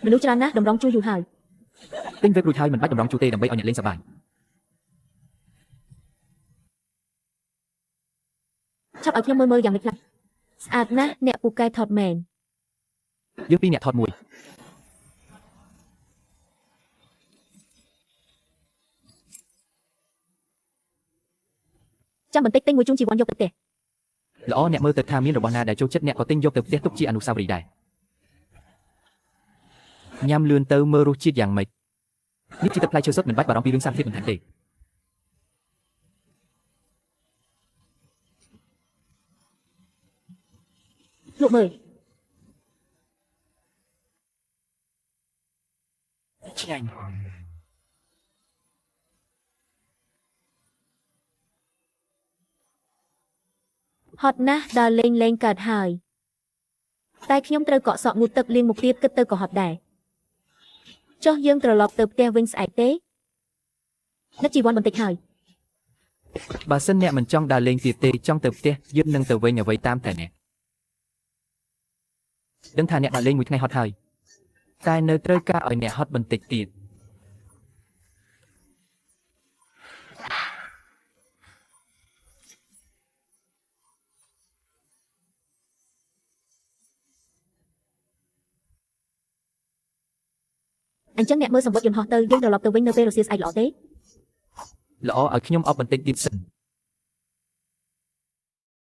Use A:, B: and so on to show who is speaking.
A: មនុស្សច្រើនណាស់តម្រង់ជួរយូរហើយ
B: ទិញវេបរួចហើយមិនបាច់តម្រង់ជួរទេដើម្បីឲ្យអ្នកលេងសប្បាយ
A: ឆាប់ឲ្យខ្ញុំមើលយ៉ាងនេះខ្លះស្អាតណាស់អ្នកពូកែថតមែន
B: យើងពីរអ្នកថតមួយ
A: ចាំបន្តិចទិញមួយជូនជីវ័នយកទៅផ្ទះ
B: ល្អអ្នកមើលទៅថាមានរបស់ណាដែលចូលចិត្តអ្នកក៏ទិញយកទៅផ្ទះទុកជាអនុស្សាវរីយ៍ដែរញ៉ាំលឿនទៅមើលរសជាតិយ៉ាងម៉េចនេះជាទឹកផ្លែឈើសុទ្ធមិនបាច់បារម្ភពីរឿងសារធាតុបន្ថែមទេ
A: លក់មើល
B: ឆ្ងាញ់
A: ហត់ណាស់ដល់លេងកើតហើយតែខ្ញុំត្រូវកក់សក់ងូតទឹកលាងមុខទៀតគិតទៅក៏ហត់ដែរចុះយើងត្រឡប់ទៅផ្ទះវិញស្អែកទេនឹកជីវ័នបន្តិចហើយ
B: បើសិនអ្នកមិនចង់ដើរលេងទៀតទេចង់ទៅផ្ទះយើងនឹងទៅវិញអ្វីតាមតែអ្នកដឹងថាអ្នកដើរលេងមួយថ្ងៃហត់ហើយតែនៅត្រូវការឲ្យអ្នកហត់បន្តិចទៀត
A: អញ្ចឹងអ្នកមើលសម្បត្តិយន្តហោះទៅយើងត្រឡប់ទៅវិញនៅពេលរសៀលស្អែកល្អទេ
B: ល្អឲ្យខ្ញុំអប់បន្តិចទៀតសិន